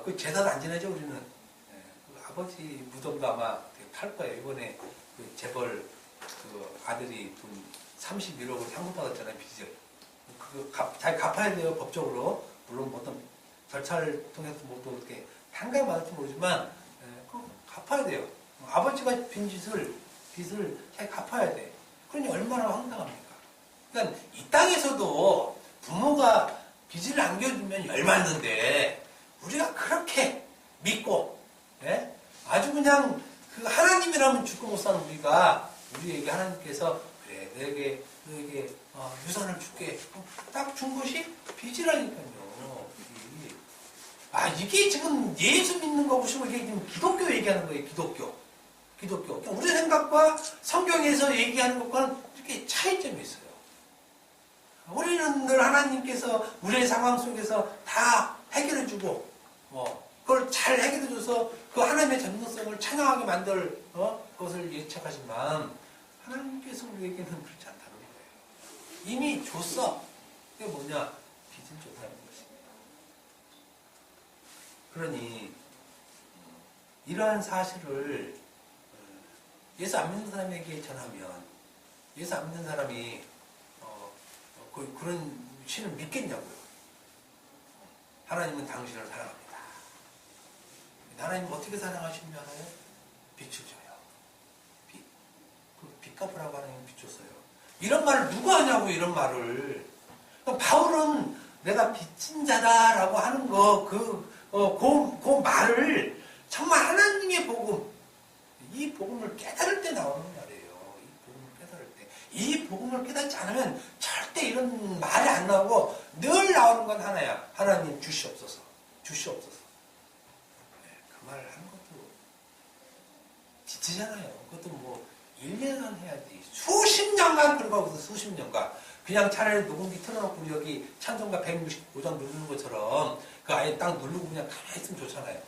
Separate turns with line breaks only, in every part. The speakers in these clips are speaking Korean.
그 제사도 안 지내죠, 우리는. 예, 그 아버지 무덤도 아마 팔 거예요. 이번에 그 재벌 그 아들이 돈 31억을 상속받았잖아요, 빚을. 그거 잘 갚아야 돼요, 법적으로. 물론 어떤 절차를 통해서 뭐 또 어떻게 한가위 맞을지 모르지만, 예, 그거 갚아야 돼요. 아버지가 빚을 잘 갚아야 돼. 그러니 얼마나 황당합니까? 그러니까 이 땅에서도 부모가 빚을 남겨주면 열받는데, 우리가 그렇게 믿고, 예? 아주 그냥 그 하나님이라면 죽고 못 사는 우리가, 우리에게 하나님께서 그래 너에게 유산을 줄게 딱 준 것이 빚이라니까요. 이게 지금 예수 믿는 거 보시면 이게 지금 기독교 얘기하는 거예요. 기독교. 그러니까 우리 생각과 성경에서 얘기하는 것과는 이렇게 차이점이 있어요. 우리는 늘 하나님께서 우리의 상황 속에서 다 해결해주고, 그걸 잘 해결해줘서 그 하나님의 전능성을 찬양하게 만들 것을 예측하지만, 하나님께서 우리에게는 그렇지 않다는 거예요. 이미 줬어. 그게 뭐냐? 빚을 줬다는 것입니다. 그러니 이러한 사실을 예수 안 믿는 사람에게 전하면, 예수 안 믿는 사람이 그런 신을 믿겠냐고요. 하나님은 당신을 사랑합니다. 하나님은 어떻게 사랑하시는 줄 알아요? 빛을 줘요. 빚 갚으라고 하나님은 빚 줬어요. 이런 말을 누가 하냐고, 이런 말을. 그러니까 바울은 내가 빚진 자다라고 하는 그 말을 정말 하나님의 복음, 이 복음을 깨달을 때 나오는 말이에요. 이 복음을 깨달을 때. 이 복음을 깨닫지 않으면 절대 이런 말이 안 나오고 늘 나오는 건 하나야. 하나님 주시옵소서. 주시옵소서. 네, 그 말을 하는 것도 지치잖아요. 그것도 뭐 1년간 해야지. 수십 년간 들어가고서 수십 년간. 그냥 차라리 녹음기 틀어놓고 여기 찬송가 165장 누르는 것처럼 그 아예 딱 누르고 그냥 가만히 있으면 좋잖아요.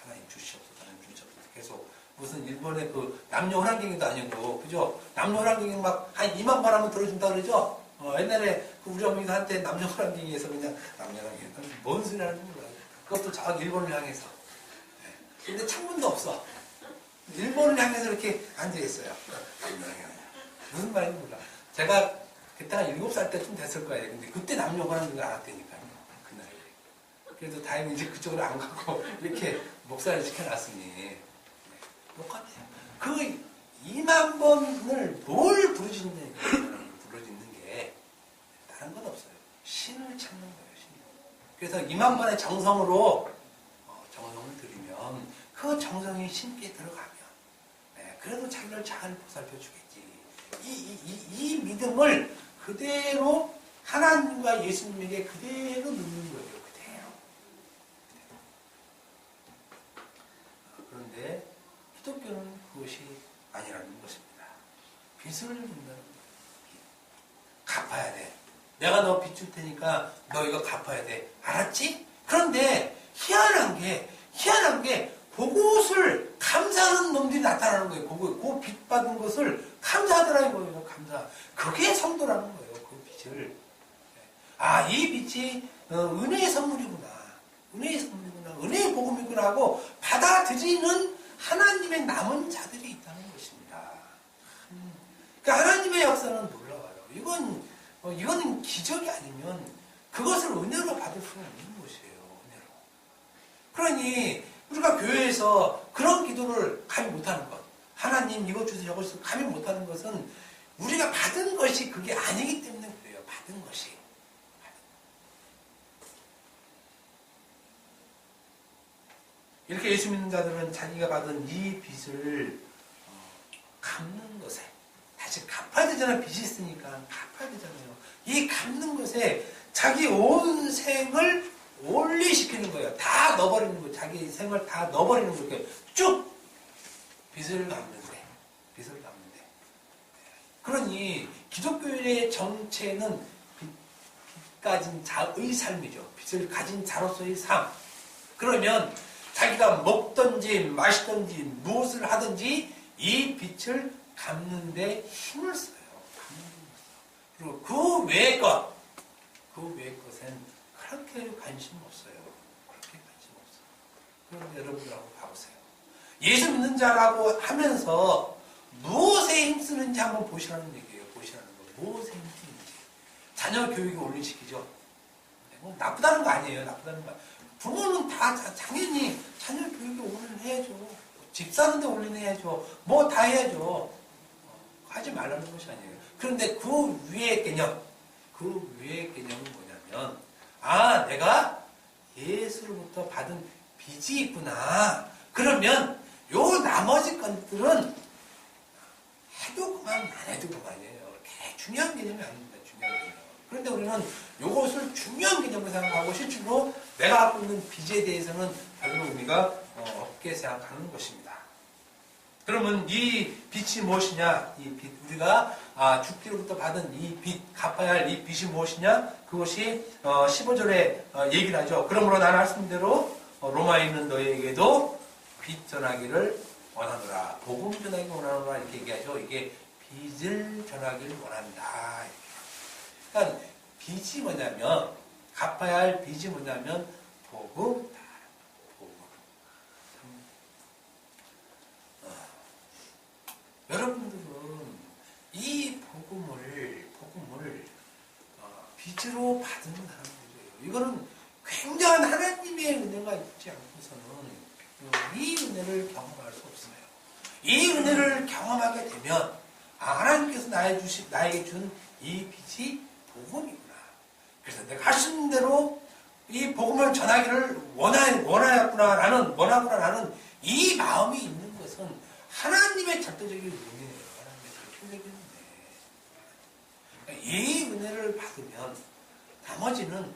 하나님 주시옵소서. 하나님 주시옵소서. 계속 무슨 일본의 그 남녀 호랑갱이도 아니고, 그죠? 남녀 호랑갱이 막 한 2만 번 하면 들어준다 그러죠? 옛날에 그 우리 어머니가 한때 남녀 호랑갱이에서 그냥 남녀 호랑갱이 뭔 소리 하는지 몰라요. 그것도 저 일본을 향해서. 근데 창문도 없어. 일본을 향해서 이렇게 앉아있어요. 무슨 말인지 몰라. 제가 그때가 7살 때쯤 됐을 거예요. 근데 그때 남녀 호랑갱이를 알았다니까요. 그 나이에. 그래도 다행히 이제 그쪽으로 안 가고 이렇게 목사를 시켜놨으니. 똑같아요. 그 2만 번을 뭘 부르짖는 게 다른 건 없어요. 신을 찾는 거예요. 신. 그래서 2만 번의 정성으로 정성을 들이면 그 정성이 신께 들어가면 그래도 자기를 잘 보살펴 주겠지. 이 믿음을 그대로 하나님과 예수님에게 그대로 넣는 거예요. 그대로. 그런데 기독교는 그것이 아니라는 것입니다. 빚을 준다는 거예요. 갚아야 돼. 내가 너 빚 줄 테니까 너 이거 갚아야 돼. 알았지? 그런데 희한한 게 그것을 감사하는 놈들이 나타나는 거예요. 그 빚 받은 것을 감사하더라는 거예요. 감사. 그게 성도라는 거예요. 그 빚을. 이 빚이 은혜의 선물이구나. 은혜의 선물이구나. 은혜의 복음이구나 하고 받아들이는 하나님의 남은 자들이 있다는 것입니다. 그러니까 하나님의 역사는 놀라워요. 이건 기적이 아니면 그것을 은혜로 받을 수는 없는 것이에요. 은혜로. 그러니 우리가 교회에서 그런 기도를 감히 못하는 것, 하나님 이것 주세요 저것 주세요 감히 못하는 것은 우리가 받은 것이 그게 아니기 때문에 그래요. 받은 것이. 이렇게 예수 믿는 자들은 자기가 받은 이 빚을 갚는 것에, 다시 갚아야 되잖아요. 빚이 있으니까 갚아야 되잖아요. 이 갚는 것에 자기 온 생을 올리시키는 거예요. 다 넣어버리는 거예요. 자기 생을 다 넣어버리는 거예요. 쭉 빚을 갚는데. 그러니 기독교의 정체는 빚 가진 자의 삶이죠. 빚을 가진 자로서의 삶. 그러면 자기가 먹든지 마시든지 무엇을 하든지 이 빚을 갚는 데 힘을 써요. 그리고 그 외의 것엔 그렇게 관심 없어요. 그런데 여러분들하고 봐보세요. 예수 믿는 자라고 하면서 무엇에 힘쓰는지 한번 보시라는 얘기예요. 보시라는 거. 무엇에 힘쓰는지. 자녀 교육에 올인시키죠. 뭐 나쁘다는 거 아니에요. 나쁘다는 거. 부모는 다 당연히 자녀 교육에 올인해야죠. 집 사는데 올인해야죠. 뭐 다 해야죠. 하지 말라는 것이 아니에요. 그런데 그 위의 개념, 그 위의 개념은 뭐냐면, 아, 내가 예수로부터 받은 빚이 있구나. 그러면 요 나머지 것들은 해도 그만, 안 해도 그만이에요. 이렇게 중요한 개념이 아닙니다. 중요한 개념. 그런데 우리는 요것을 중요한 개념으로 생각하고 실제로 내가 갖고 있는 빚에 대해서는 별로 의미가 없게 생각하는 것입니다. 그러면 이 빚이 무엇이냐? 이 빚, 우리가 죽기로부터 받은 이 빚, 갚아야 할 이 빚이 무엇이냐? 그것이 15절에 얘기를 하죠. 그러므로 나는 말씀대로 로마에 있는 너희에게도 빚 전하기를 원하노라. 복음 전하기를 원하노라. 이렇게 얘기하죠. 이게 빚을 전하기를 원한다. 그러니까 빚이 뭐냐면, 갚아야 할 빚이 뭐냐면 복음. 여러분들은 이 복음을 빚으로 받은 사람들이에요. 이거는 굉장한 하나님의 은혜가 있지 않고서는 이 은혜를 경험할 수 없어요. 이 은혜를 경험하게 되면 하나님께서 나에게 준 이 빚이 복음이구나. 그래서 내가 하신 대로 이 복음을 전하기를 원하구나라는 이 마음이 있는 것은 하나님의 절대적인 은혜예요. 하나님의 절대적인 은혜. 이 은혜를 받으면 나머지는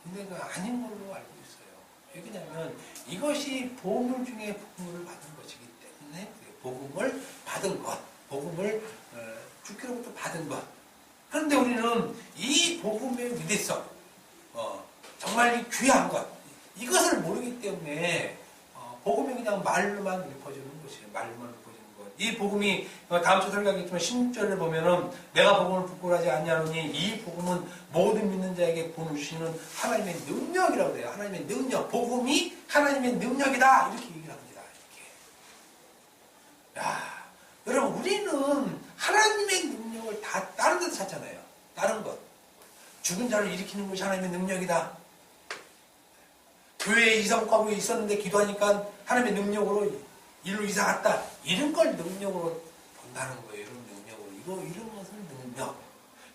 은혜가 아닌 걸로 알고 있어요. 왜냐하면 이것이 보물 중에 복음을 받은 것이기 때문에 복음을 받은 것, 복음을 주께로부터 받은 것. 그런데 우리는 이 복음의 위대성, 정말 이 귀한 것, 이것을 모르기 때문에 복음이 그냥 말로만 읊어지는 것이에요. 말로만 읊어지는 것. 이 복음이 다음 주 설교하겠지만 16절에 보면은 내가 복음을 부끄러워하지 아니하노니 이 복음은 모든 믿는 자에게 보내주시는 하나님의 능력이라고 해요. 하나님의 능력. 복음이 하나님의 능력이다. 이렇게 얘기를 합니다. 이렇게. 야, 여러분 우리는 하나님의 능력을 다 다른 데서 찾잖아요. 다른 것. 죽은 자를 일으키는 것이 하나님의 능력이다. 교회에 이사복하고 있었는데 기도하니까 하나님의 능력으로 일로 이사 갔다. 이런 걸 능력으로 본다는 거예요. 이런 능력으로. 이런 것을 능력.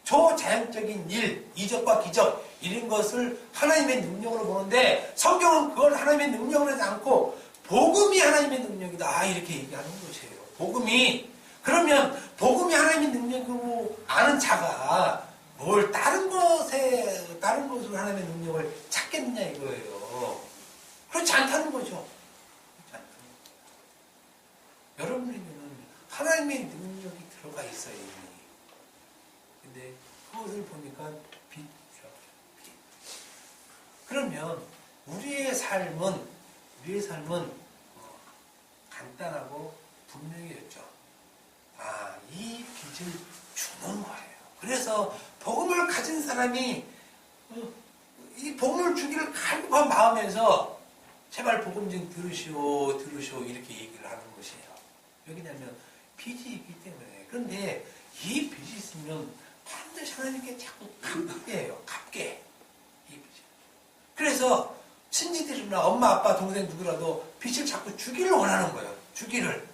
초자연적인 일, 이적과 기적, 이런 것을 하나님의 능력으로 보는데 성경은 그걸 하나님의 능력으로 하지 않고 복음이 하나님의 능력이다. 이렇게 얘기하는 것이에요. 복음이. 그러면 복음이 하나님의 능력으로 아는 자가 뭘 다른 것으로 하나님의 능력을 찾겠느냐 이거예요. 그렇지 않다는 거죠. 그렇지 않다는 거죠. 여러분에게는 하나님의 능력이 들어가 있어요. 이미. 근데 그것을 보니까 빛이죠. 그러면 우리의 삶은 간단하고 분명해졌죠. 이 빚을 주는 거예요. 그래서 복음을 가진 사람이 이 복음을 주기를 간구한 마음에서 제발 복음 좀 들으시오 이렇게 얘기를 하는 것이에요. 왜냐하면 빚이 있기 때문에. 그런데 이 빚이 있으면 반드시 하나님께 자꾸 갚게 해요. 갚게. 이 빚이. 그래서 친지들이나 엄마, 아빠, 동생 누구라도 빚을 자꾸 주기를 원하는 거예요. 주기를.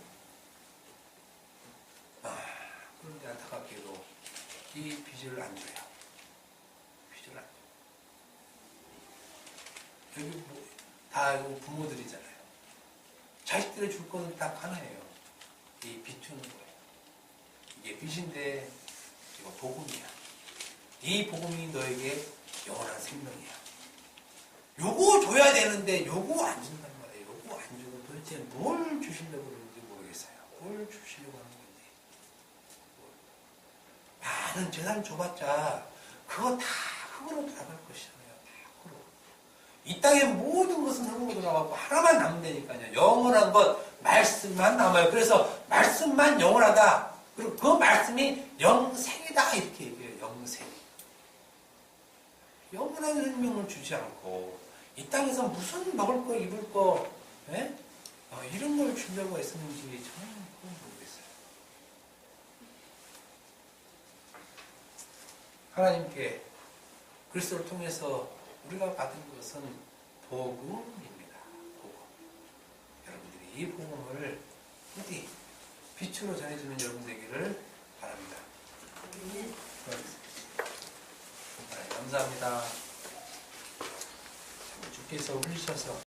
그런데 안타깝게도 이 빚을 안 줘요. 빚을 안 줘요. 여기 다 부모들이잖아요. 자식들이 줄 거는 딱 하나예요. 이 빚 주는 거예요. 이게 빚인데 이거 복음이야. 이 복음이 너에게 영원한 생명이야. 요거 줘야 되는데 요거 안 준단 말이에요. 요거 안 주고 도대체 뭘 주시려고 그러는지 모르겠어요. 뭘 주시려고 하는 건지. 많은 재산 줘봤자 그거 다 흙으로 돌아갈 것이잖아요. 다 흙으로. 이 땅의 모든 것은 흙으로 돌아가고 하나만 남으면 되니까요. 영원한 것 말씀만 남아요. 그래서 말씀만 영원하다. 그리고 그 말씀이 영생이다 이렇게 얘기해요. 영생. 영원한 생명을 주지 않고 이 땅에서 무슨 먹을 거 입을 거 예? 이런 걸 주려고 했었는지 저는 그건 모르겠어요. 하나님께 그리스도를 통해서 우리가 받은 것은 복음입니다. 복음. 여러분들이 이 복음을 부디 빛으로 전해주는 여러분 되기를 바랍니다. 감사합니다. 주께서 흘리셔서